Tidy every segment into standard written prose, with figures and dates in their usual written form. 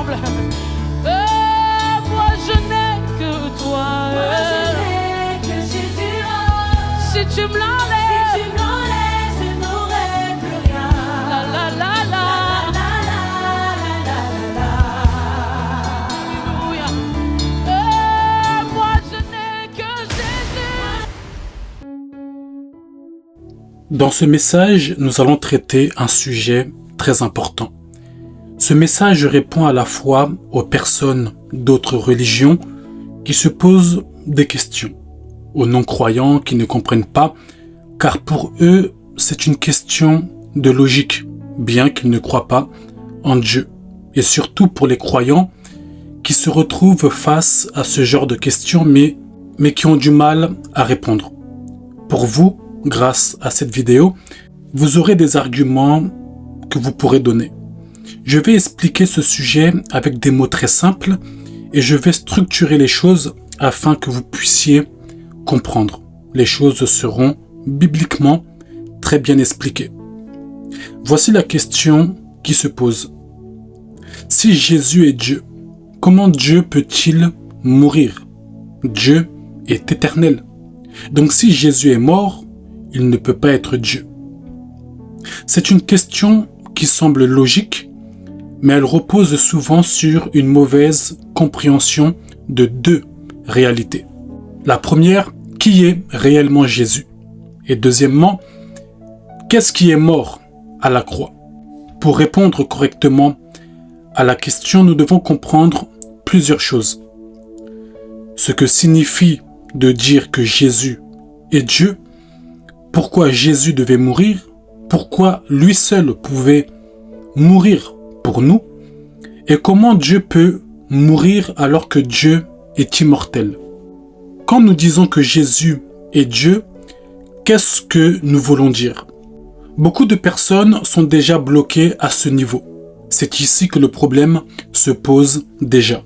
ensemble. Moi je n'ai que toi. Moi je n'ai que Jésus. Si tu me l'enlèves, Si tu m'enlèves, je n'aurai plus rien. la la la la. La la la la la Alléluia. Moi je n'ai que Jésus. Dans ce message, nous allons traiter un sujet très important. Ce message répond à la fois aux personnes d'autres religions qui se posent des questions, aux non-croyants qui ne comprennent pas, car pour eux, c'est une question de logique, bien qu'ils ne croient pas en Dieu, et surtout pour les croyants qui se retrouvent face à ce genre de questions, mais qui ont du mal à répondre. Pour vous, grâce à cette vidéo, vous aurez des arguments que vous pourrez donner. Je vais expliquer ce sujet avec des mots très simples et je vais structurer les choses afin que vous puissiez comprendre. Les choses seront bibliquement très bien expliquées. Voici la question qui se pose. Si Jésus est Dieu, comment Dieu peut-il mourir? Dieu est éternel. Donc si Jésus est mort, il ne peut pas être Dieu. C'est une question qui semble logique, mais elle repose souvent sur une mauvaise compréhension de deux réalités. La première, qui est réellement Jésus? Et deuxièmement, qu'est-ce qui est mort à la croix? Pour répondre correctement à la question, nous devons comprendre plusieurs choses. Ce que signifie de dire que Jésus est Dieu, pourquoi Jésus devait mourir, pourquoi lui seul pouvait mourir pour nous, et comment Dieu peut mourir alors que Dieu est immortel. Quand nous disons que Jésus est Dieu, qu'est-ce que nous voulons dire? Beaucoup de personnes sont déjà bloquées à ce niveau. C'est ici que le problème se pose déjà.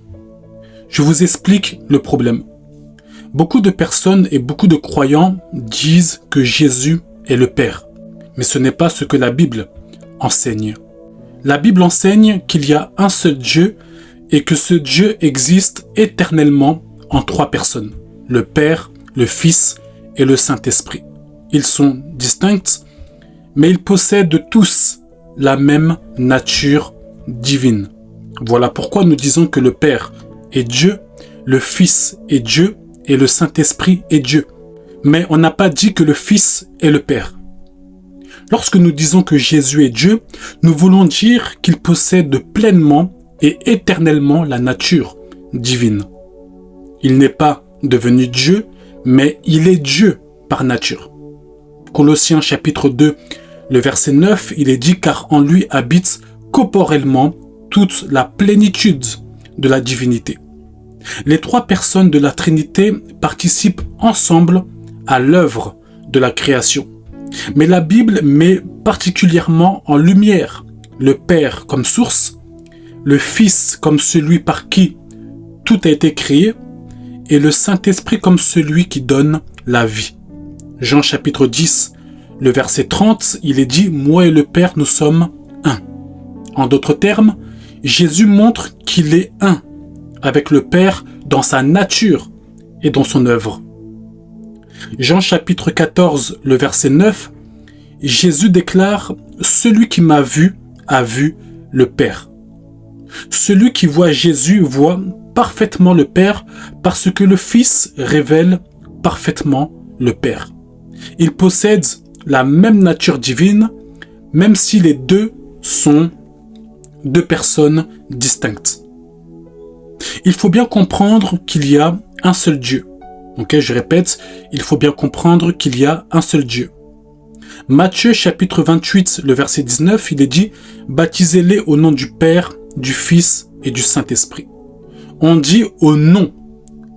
Je vous explique le problème. Beaucoup de personnes et beaucoup de croyants disent que Jésus est le Père. Mais ce n'est pas ce que la Bible enseigne. La Bible enseigne qu'il y a un seul Dieu et que ce Dieu existe éternellement en trois personnes. Le Père, le Fils et le Saint-Esprit. Ils sont distincts, mais ils possèdent tous la même nature divine. Voilà pourquoi nous disons que le Père est Dieu, le Fils est Dieu et le Saint-Esprit est Dieu. Mais on n'a pas dit que le Fils est le Père. Lorsque nous disons que Jésus est Dieu, nous voulons dire qu'il possède pleinement et éternellement la nature divine. Il n'est pas devenu Dieu, mais il est Dieu par nature. Colossiens chapitre 2, le verset 9, il est dit « Car en lui habite corporellement toute la plénitude de la divinité ». Les trois personnes de la Trinité participent ensemble à l'œuvre de la création. Mais la Bible met particulièrement en lumière le Père comme source, le Fils comme celui par qui tout a été créé et le Saint-Esprit comme celui qui donne la vie. Jean chapitre 10, le verset 30, il est dit « Moi et le Père, nous sommes un ». En d'autres termes, Jésus montre qu'il est un avec le Père dans sa nature et dans son œuvre. Jean chapitre 14, le verset 9, Jésus déclare « Celui qui m'a vu a vu le Père ». Celui qui voit Jésus voit parfaitement le Père parce que le Fils révèle parfaitement le Père. Il possède la même nature divine, même si les deux sont deux personnes distinctes. Il faut bien comprendre qu'il y a un seul Dieu. Ok, je répète, il faut bien comprendre qu'il y a un seul Dieu. Matthieu chapitre 28, le verset 19, il est dit « Baptisez-les au nom du Père, du Fils et du Saint-Esprit ». On dit au nom,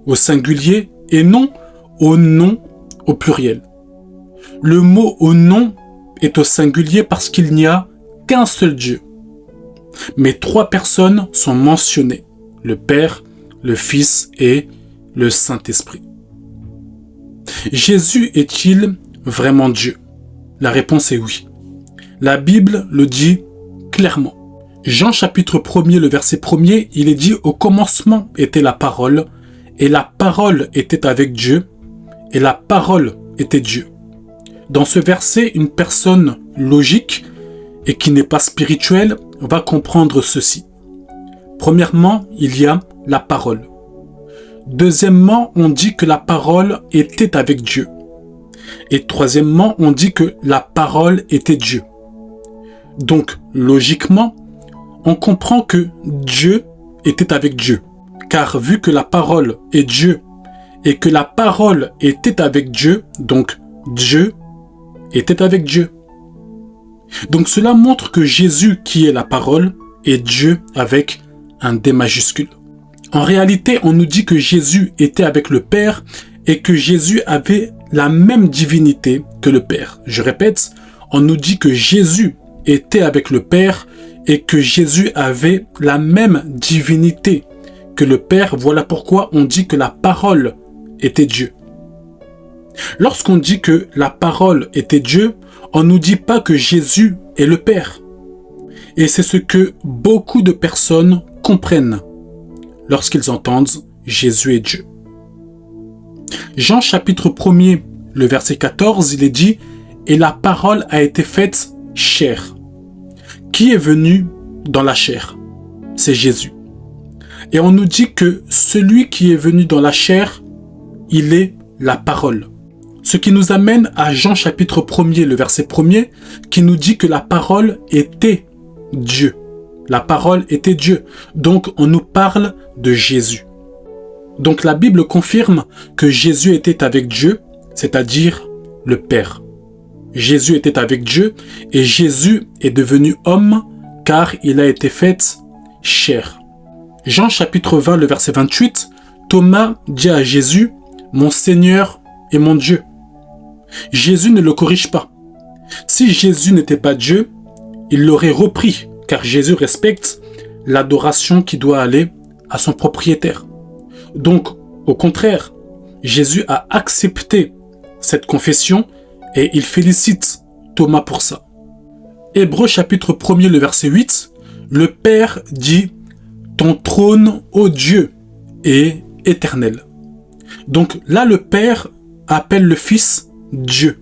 au singulier, et non au nom au pluriel. Le mot au nom est au singulier parce qu'il n'y a qu'un seul Dieu. Mais trois personnes sont mentionnées, le Père, le Fils et le Saint-Esprit. Jésus est-il vraiment Dieu? La réponse est oui. La Bible le dit clairement. Jean chapitre 1er, le verset 1er, il est dit « Au commencement était la parole, et la parole était avec Dieu, et la parole était Dieu. » Dans ce verset, une personne logique et qui n'est pas spirituelle va comprendre ceci. Premièrement, il y a la parole. Deuxièmement, on dit que la parole était avec Dieu. Et troisièmement, on dit que la parole était Dieu. Donc, logiquement, on comprend que Dieu était avec Dieu. Car vu que la parole est Dieu et que la parole était avec Dieu, donc Dieu était avec Dieu. Donc cela montre que Jésus, qui est la parole, est Dieu avec un D majuscule. En réalité, on nous dit que Jésus était avec le Père et que Jésus avait la même divinité que le Père. Je répète, on nous dit que Jésus était avec le Père et que Jésus avait la même divinité que le Père. Voilà pourquoi on dit que la parole était Dieu. Lorsqu'on dit que la parole était Dieu, on ne nous dit pas que Jésus est le Père. Et c'est ce que beaucoup de personnes comprennent lorsqu'ils entendent Jésus est Dieu. Jean chapitre 1er, le verset 14, il est dit « Et la parole a été faite chair ». Qui est venu dans la chair? C'est Jésus. Et on nous dit que celui qui est venu dans la chair, il est la parole. Ce qui nous amène à Jean chapitre 1er, le verset 1er, qui nous dit que la parole était Dieu. La parole était Dieu. Donc on nous parle de Jésus. Donc la Bible confirme que Jésus était avec Dieu, c'est-à-dire le Père. Jésus était avec Dieu et Jésus est devenu homme car il a été fait chair. Jean chapitre 20, le verset 28, Thomas dit à Jésus, « Mon Seigneur et mon Dieu ». Jésus ne le corrige pas. Si Jésus n'était pas Dieu, il l'aurait repris, car Jésus respecte l'adoration qui doit aller à son propriétaire. Donc, au contraire, Jésus a accepté cette confession et il félicite Thomas pour ça. Hébreux chapitre 1er, le verset 8, le Père dit « Ton trône, ô Dieu, est éternel ». Donc là, le Père appelle le Fils Dieu.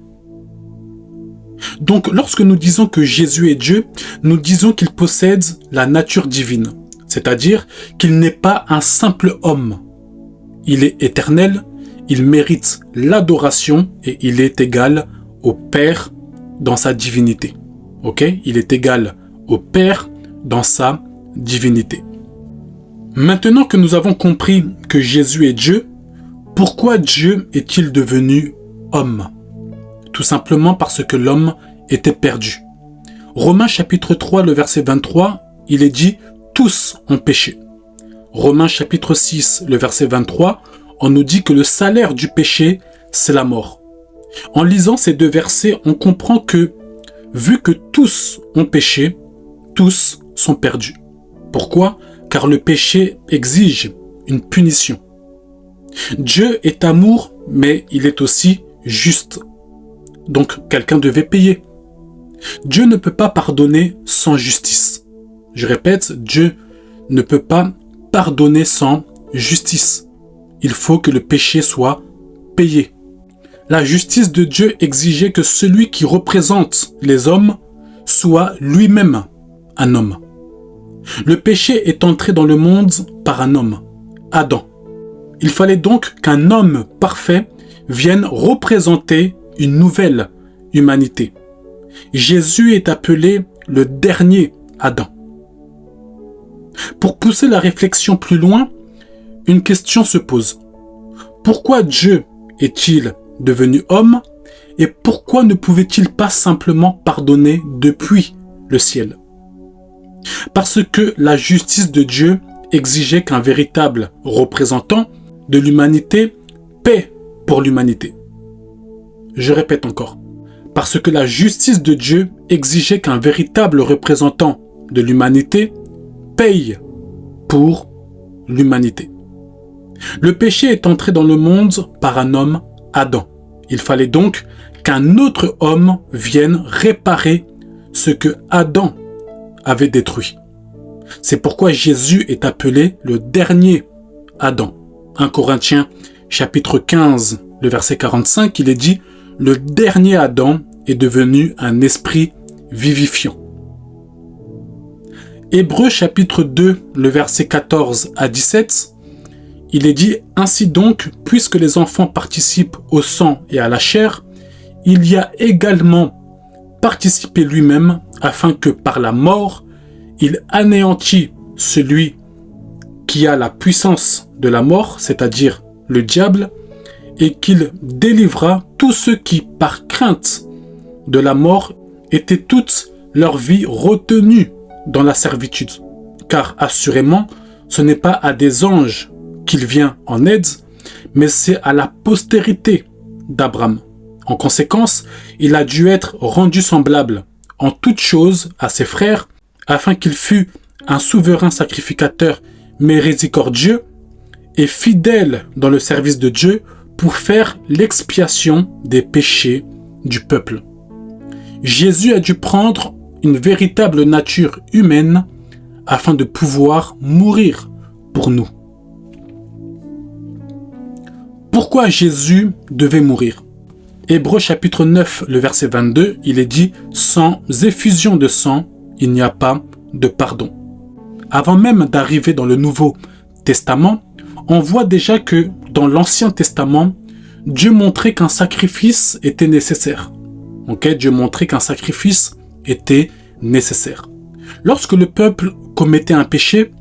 Donc lorsque nous disons que Jésus est Dieu, nous disons qu'il possède la nature divine, c'est-à-dire qu'il n'est pas un simple homme. Il est éternel, il mérite l'adoration et il est égal au Père dans sa divinité. Ok? Il est égal au Père dans sa divinité. Maintenant que nous avons compris que Jésus est Dieu, pourquoi Dieu est-il devenu homme? Tout simplement parce que l'homme était perdu. Romains chapitre 3, le verset 23, il est dit « Tous ont péché ». Romains chapitre 6, le verset 23, on nous dit que le salaire du péché, c'est la mort. En lisant ces deux versets, on comprend que, vu que tous ont péché, tous sont perdus. Pourquoi? Car le péché exige une punition. Dieu est amour, mais il est aussi juste. Donc, quelqu'un devait payer. Dieu ne peut pas pardonner sans justice. Je répète, Dieu ne peut pas pardonner sans justice. Il faut que le péché soit payé. La justice de Dieu exigeait que celui qui représente les hommes soit lui-même un homme. Le péché est entré dans le monde par un homme, Adam. Il fallait donc qu'un homme parfait vienne représenter une nouvelle humanité. Jésus est appelé le dernier Adam. Pour pousser la réflexion plus loin, une question se pose. Pourquoi Dieu est-il devenu homme et pourquoi ne pouvait-il pas simplement pardonner depuis le ciel? Parce que la justice de Dieu exigeait qu'un véritable représentant de l'humanité paie pour l'humanité. Je répète encore. Parce que la justice de Dieu exigeait qu'un véritable représentant de l'humanité paye pour l'humanité. Le péché est entré dans le monde par un homme, Adam. Il fallait donc qu'un autre homme vienne réparer ce que Adam avait détruit. C'est pourquoi Jésus est appelé le dernier Adam. 1 Corinthiens chapitre 15, le verset 45, il est dit « Le dernier Adam est devenu un esprit vivifiant ». Hébreux chapitre 2, le verset 14 à 17, il est dit « Ainsi donc, puisque les enfants participent au sang et à la chair, il y a également participé lui-même, afin que par la mort, il anéantit celui qui a la puissance de la mort, c'est-à-dire le diable, et qu'il délivra tous ceux qui, par crainte de la mort, étaient toute leur vie retenus dans la servitude. Car assurément, ce n'est pas à des anges qu'il vient en aide, mais c'est à la postérité d'Abraham. En conséquence, il a dû être rendu semblable en toutes choses à ses frères, afin qu'il fût un souverain sacrificateur miséricordieux et fidèle dans le service de Dieu pour faire l'expiation des péchés du peuple. Jésus a dû prendre une véritable nature humaine afin de pouvoir mourir pour nous. Pourquoi Jésus devait mourir? Hébreux chapitre 9, le verset 22, il est dit « Sans effusion de sang, il n'y a pas de pardon ». Avant même d'arriver dans le Nouveau Testament, on voit déjà que dans l'Ancien Testament, Dieu montrait qu'un sacrifice était nécessaire. Dieu montrait qu'un sacrifice était nécessaire. Lorsque le peuple commettait un péché,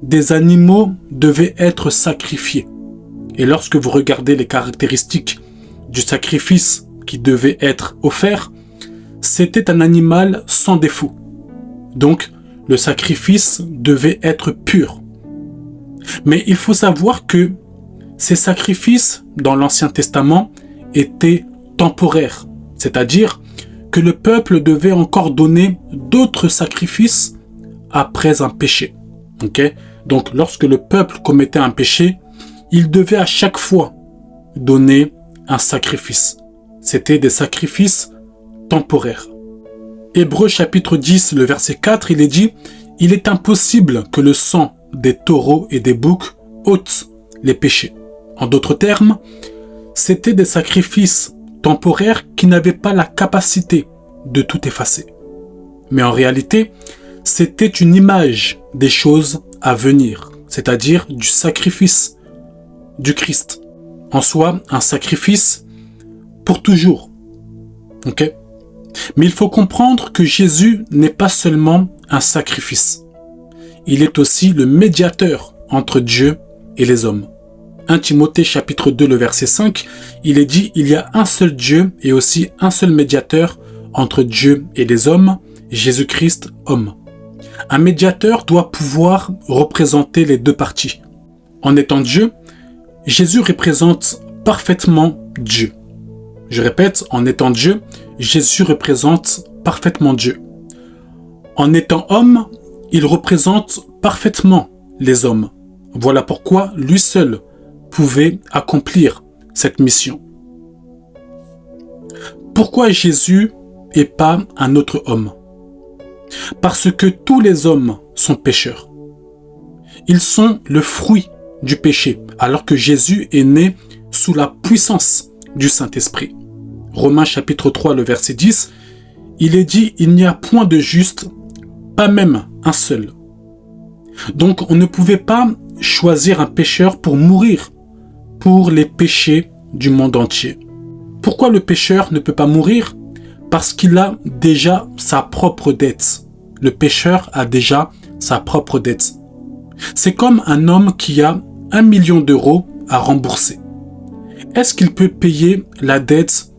des animaux devaient être sacrifiés. Et lorsque vous regardez les caractéristiques du sacrifice qui devait être offert, c'était un animal sans défaut. Donc, le sacrifice devait être pur. Mais il faut savoir que ces sacrifices dans l'Ancien Testament étaient temporaires, c'est-à-dire que le peuple devait encore donner d'autres sacrifices après un péché. Donc, lorsque le peuple commettait un péché, il devait à chaque fois donner un sacrifice. C'était des sacrifices temporaires. Hébreux chapitre 10, le verset 4, il est dit « Il est impossible que le sang des taureaux et des boucs ôte les péchés. » En d'autres termes, c'était des sacrifices temporaires qui n'avaient pas la capacité de tout effacer. Mais en réalité, c'était une image des choses à venir, c'est-à-dire du sacrifice du Christ. En soi, un sacrifice pour toujours. Mais il faut comprendre que Jésus n'est pas seulement un sacrifice. Il est aussi le médiateur entre Dieu et les hommes. 1 Timothée chapitre 2, le verset 5, il est dit « Il y a un seul Dieu et aussi un seul médiateur entre Dieu et les hommes, Jésus-Christ, homme. » Un médiateur doit pouvoir représenter les deux parties. En étant Dieu, Jésus représente parfaitement Dieu. Je répète, en étant Dieu, Jésus représente parfaitement Dieu. En étant homme, il représente parfaitement les hommes. Voilà pourquoi lui seul pouvait accomplir cette mission. Pourquoi Jésus et pas un autre homme? Parce que tous les hommes sont pécheurs. Ils sont le fruit du péché, alors que Jésus est né sous la puissance du Saint-Esprit. Romains chapitre 3, le verset 10, il est dit « Il n'y a point de juste, pas même un seul. » Donc on ne pouvait pas choisir un pécheur pour mourir pour les péchés du monde entier. Pourquoi le pécheur ne peut pas mourir? Parce qu'il a déjà sa propre dette. Le pécheur a déjà sa propre dette. C'est comme un homme qui a 1 million d'euros à rembourser. Est-ce qu'il peut payer la dette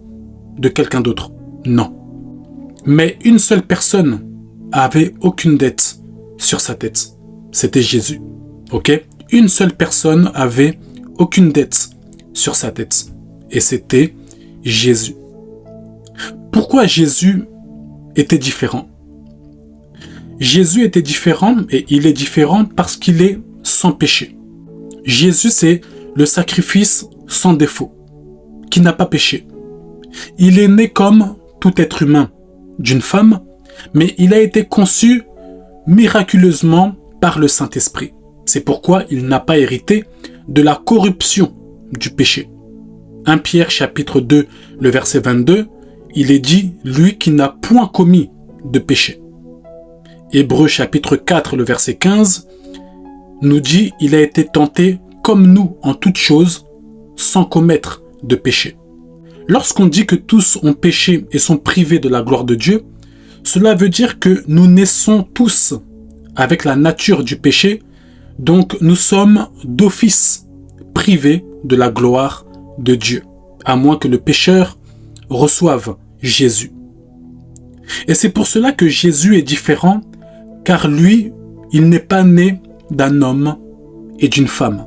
de quelqu'un d'autre? Non. Mais une seule personne avait aucune dette sur sa tête. C'était Jésus. Une seule personne avait aucune dette sur sa tête. Et c'était Jésus. Pourquoi Jésus était différent? Jésus était différent et il est différent parce qu'il est sans péché. Jésus, c'est le sacrifice sans défaut, qui n'a pas péché. Il est né comme tout être humain d'une femme, mais il a été conçu miraculeusement par le Saint-Esprit. C'est pourquoi il n'a pas hérité de la corruption du péché. 1 Pierre chapitre 2, le verset 22, il est dit « Lui qui n'a point commis de péché ». Hébreux chapitre 4, le verset 15, nous dit « Il a été tenté comme nous en toutes choses, sans commettre de péché ». Lorsqu'on dit que tous ont péché et sont privés de la gloire de Dieu, cela veut dire que nous naissons tous avec la nature du péché, donc nous sommes d'office privés de la gloire de Dieu, à moins que le pécheur reçoive Jésus. Et c'est pour cela que Jésus est différent, car lui, il n'est pas né d'un homme et d'une femme.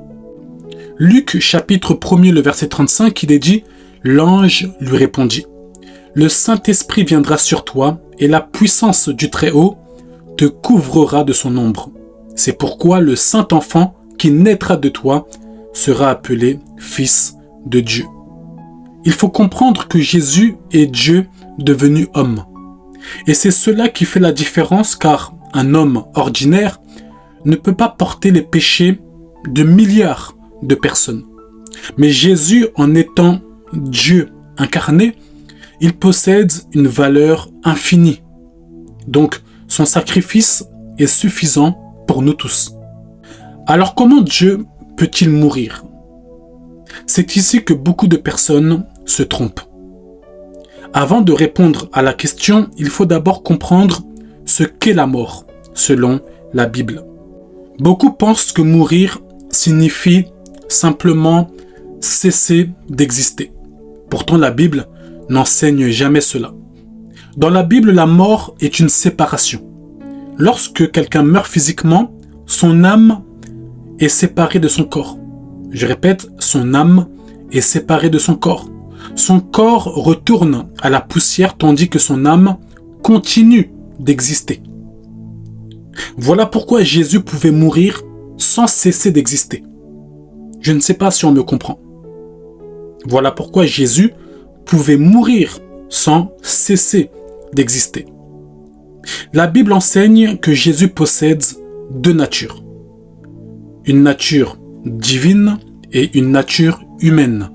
Luc chapitre 1er, le verset 35, il est dit « L'ange lui répondit, le Saint-Esprit viendra sur toi et la puissance du Très-Haut te couvrira de son ombre. C'est pourquoi le Saint-Enfant qui naîtra de toi sera appelé Fils de Dieu. » Il faut comprendre que Jésus est Dieu devenu homme. Et c'est cela qui fait la différence, car un homme ordinaire ne peut pas porter les péchés de milliards de personnes. Mais Jésus, en étant Dieu incarné, il possède une valeur infinie. Donc, son sacrifice est suffisant pour nous tous. Alors, comment Dieu peut-il mourir? C'est ici que beaucoup de personnes se trompent. Avant de répondre à la question, il faut d'abord comprendre ce qu'est la mort, selon la Bible. Beaucoup pensent que mourir signifie simplement cesser d'exister. Pourtant, la Bible n'enseigne jamais cela. Dans la Bible, la mort est une séparation. Lorsque quelqu'un meurt physiquement, son âme est séparée de son corps. Je répète, son âme est séparée de son corps. Son corps retourne à la poussière tandis que son âme continue d'exister. Voilà pourquoi Jésus pouvait mourir sans cesser d'exister. Je ne sais pas si on me comprend. Voilà pourquoi Jésus pouvait mourir sans cesser d'exister. La Bible enseigne que Jésus possède deux natures. Une nature divine et une nature humaine.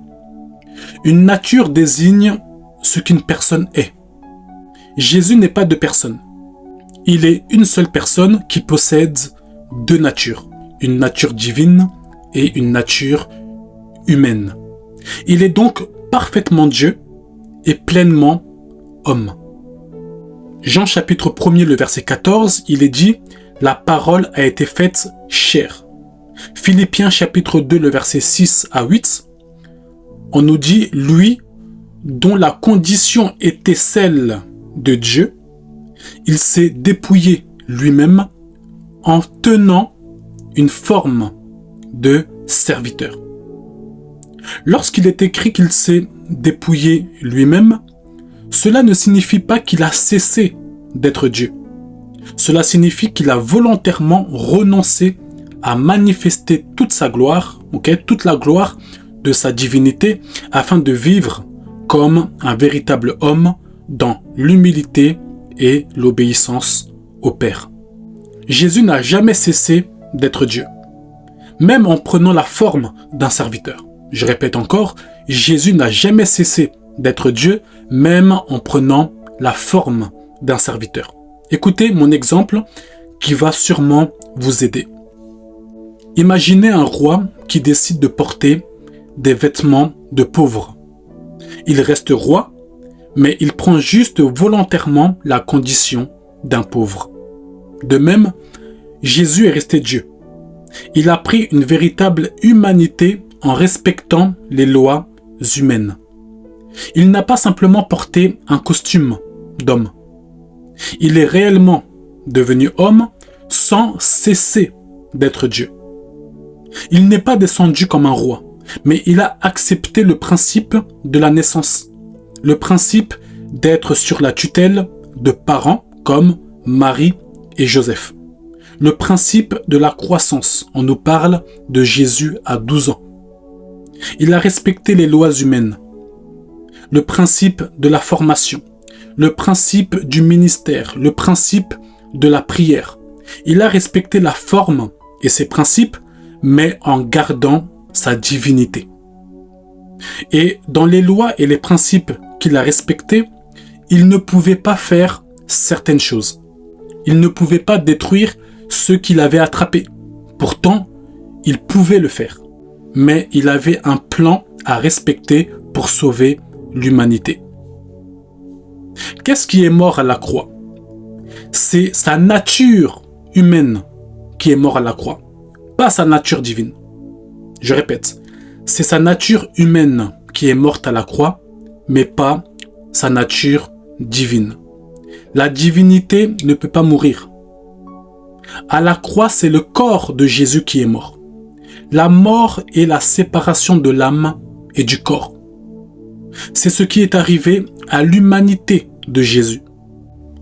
Une nature désigne ce qu'une personne est. Jésus n'est pas deux personnes. Il est une seule personne qui possède deux natures. Une nature divine et une nature humaine. Il est donc parfaitement Dieu et pleinement homme. Jean chapitre 1er, le verset 14, il est dit « La parole a été faite chair ». Philippiens chapitre 2, le verset 6 à 8, on nous dit « Lui, dont la condition était celle de Dieu, il s'est dépouillé lui-même en tenant une forme de serviteur. » Lorsqu'il est écrit qu'il s'est dépouillé lui-même, cela ne signifie pas qu'il a cessé d'être Dieu. Cela signifie qu'il a volontairement renoncé à manifester toute sa gloire, toute la gloire de sa divinité, afin de vivre comme un véritable homme dans l'humilité et l'obéissance au Père. Jésus n'a jamais cessé d'être Dieu, même en prenant la forme d'un serviteur. Je répète encore, Jésus n'a jamais cessé d'être Dieu, même en prenant la forme d'un serviteur. Écoutez mon exemple qui va sûrement vous aider. Imaginez un roi qui décide de porter des vêtements de pauvre. Il reste roi, mais il prend juste volontairement la condition d'un pauvre. De même, Jésus est resté Dieu. Il a pris une véritable humanité en respectant les lois humaines. Il n'a pas simplement porté un costume d'homme. Il est réellement devenu homme sans cesser d'être Dieu. Il n'est pas descendu comme un roi, mais il a accepté le principe de la naissance, le principe d'être sur la tutelle de parents comme Marie et Joseph. Le principe de la croissance, on nous parle de Jésus à 12 ans. Il a respecté les lois humaines, le principe de la formation, le principe du ministère, le principe de la prière. Il a respecté la forme et ses principes, mais en gardant sa divinité. Et dans les lois et les principes qu'il a respectés, il ne pouvait pas faire certaines choses. Il ne pouvait pas détruire ceux qu'il avait attrapés. Pourtant, il pouvait le faire. Mais il avait un plan à respecter pour sauver l'humanité. Qu'est-ce qui est mort à la croix? C'est sa nature humaine qui est morte à la croix, pas sa nature divine. Je répète, c'est sa nature humaine qui est morte à la croix, mais pas sa nature divine. La divinité ne peut pas mourir. À la croix, c'est le corps de Jésus qui est mort. La mort est la séparation de l'âme et du corps. C'est ce qui est arrivé à l'humanité de Jésus.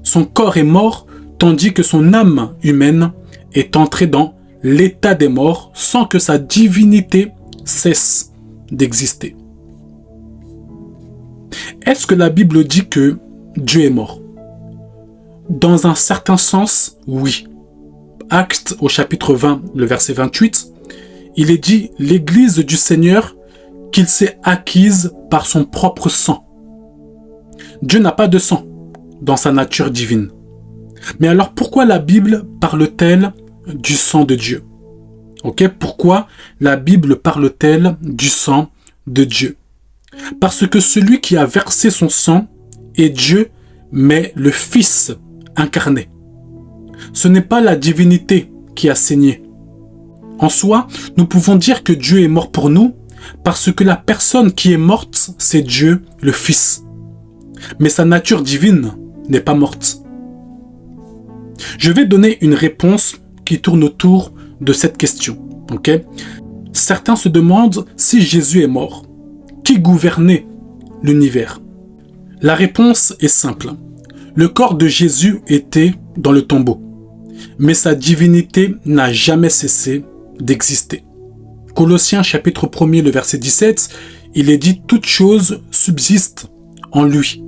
Son corps est mort, tandis que son âme humaine est entrée dans l'état des morts sans que sa divinité cesse d'exister. Est-ce que la Bible dit que Dieu est mort? Dans un certain sens, oui. Actes au chapitre 20, le verset 28, il est dit « l'Église du Seigneur qu'il s'est acquise par son propre sang ». Dieu n'a pas de sang dans sa nature divine. Mais alors pourquoi la Bible parle-t-elle du sang de Dieu? Pourquoi la Bible parle-t-elle du sang de Dieu? Parce que celui qui a versé son sang est Dieu, mais le Fils incarné. Ce n'est pas la divinité qui a saigné. En soi, nous pouvons dire que Dieu est mort pour nous parce que la personne qui est morte, c'est Dieu, le Fils. Mais sa nature divine n'est pas morte. Je vais donner une réponse qui tourne autour de cette question. Certains se demandent si Jésus est mort. Qui gouvernait l'univers? La réponse est simple. Le corps de Jésus était dans le tombeau, mais sa divinité n'a jamais cessé d'exister. Colossiens chapitre 1er, le verset 17, il est dit « Toutes choses subsistent en lui ».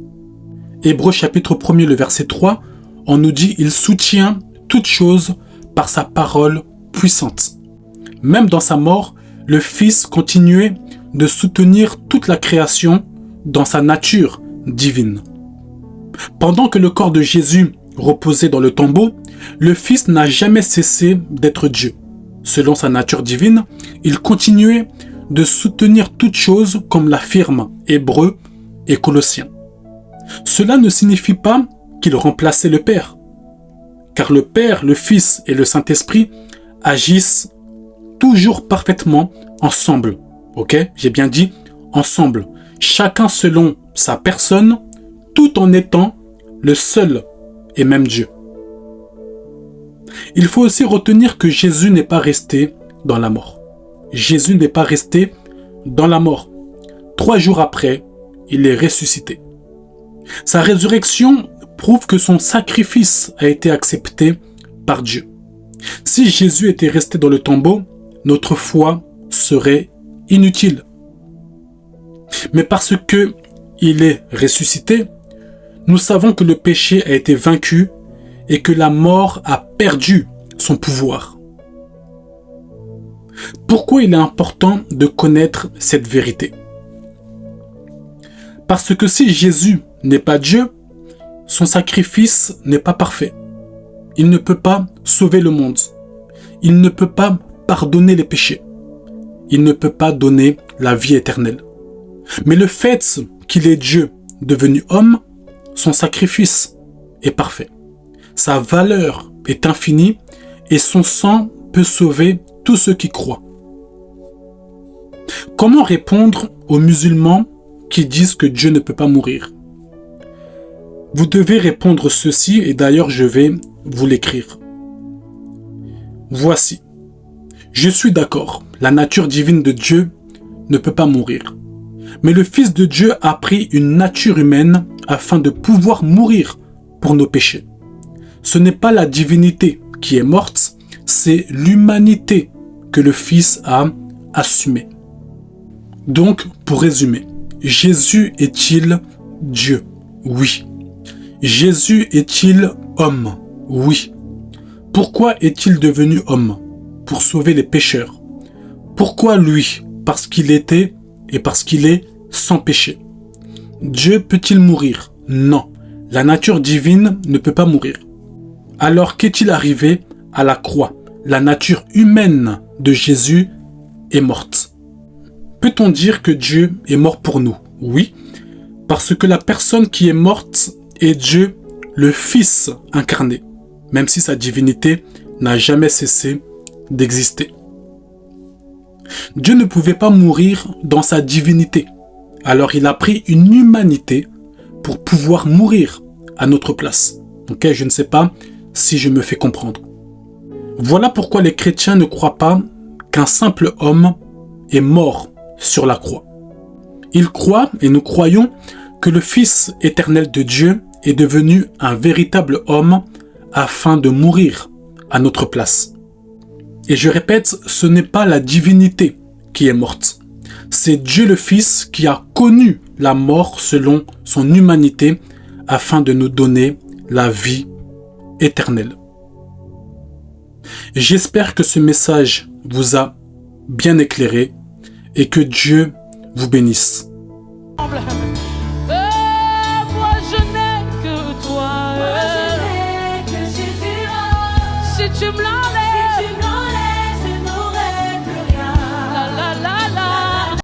Hébreux chapitre 1er, le verset 3, on nous dit « Il soutient toutes choses par sa parole puissante ». Même dans sa mort, le Fils continuait de soutenir toute la création dans sa nature divine. Pendant que le corps de Jésus reposait dans le tombeau, le Fils n'a jamais cessé d'être Dieu. Selon sa nature divine, il continuait de soutenir toutes choses comme l'affirment Hébreux et Colossiens. Cela ne signifie pas qu'il remplaçait le Père, car le Père, le Fils et le Saint-Esprit agissent toujours parfaitement ensemble. J'ai bien dit ensemble, chacun selon sa personne, tout en étant le seul et même Dieu. Il faut aussi retenir que Jésus n'est pas resté dans la mort. Jésus n'est pas resté dans la mort. 3 jours après, il est ressuscité. Sa résurrection prouve que son sacrifice a été accepté par Dieu. Si Jésus était resté dans le tombeau, notre foi serait inutile. Mais parce que il est ressuscité, nous savons que le péché a été vaincu et que la mort a perdu son pouvoir. Pourquoi il est important de connaître cette vérité? Parce que si Jésus n'est pas Dieu, son sacrifice n'est pas parfait. Il ne peut pas sauver le monde. Il ne peut pas pardonner les péchés. Il ne peut pas donner la vie éternelle. Mais le fait qu'il est Dieu devenu homme, son sacrifice est parfait. Sa valeur est infinie et son sang peut sauver tous ceux qui croient. Comment répondre aux musulmans qui disent que Dieu ne peut pas mourir? Vous devez répondre ceci, et d'ailleurs je vais vous l'écrire. Voici. Je suis d'accord, la nature divine de Dieu ne peut pas mourir. Mais le Fils de Dieu a pris une nature humaine afin de pouvoir mourir pour nos péchés. Ce n'est pas la divinité qui est morte, c'est l'humanité que le Fils a assumée. Donc, pour résumer, Jésus est-il Dieu? Oui. Jésus est-il homme? Oui. Pourquoi est-il devenu homme? Pour sauver les pécheurs. Pourquoi lui? Parce qu'il était et parce qu'il est sans péché. Dieu peut-il mourir? Non. La nature divine ne peut pas mourir. Alors qu'est-il arrivé à la croix? La nature humaine de Jésus est morte. Peut-on dire que Dieu est mort pour nous? Oui, parce que la personne qui est morte est Dieu, le Fils incarné, même si sa divinité n'a jamais cessé d'exister. Dieu ne pouvait pas mourir dans sa divinité, alors il a pris une humanité pour pouvoir mourir à notre place. Ok, je ne sais pas si je me fais comprendre. Voilà pourquoi les chrétiens ne croient pas qu'un simple homme est mort sur la croix. Ils croient, et nous croyons, que le Fils éternel de Dieu est devenu un véritable homme afin de mourir à notre place. Et je répète, ce n'est pas la divinité qui est morte. C'est Dieu le Fils qui a connu la mort selon son humanité afin de nous donner la vie éternelle. J'espère que ce message vous a bien éclairé et que Dieu vous bénisse. Moi je n'ai que toi. Moi je n'ai que Jésus. Si tu me l'as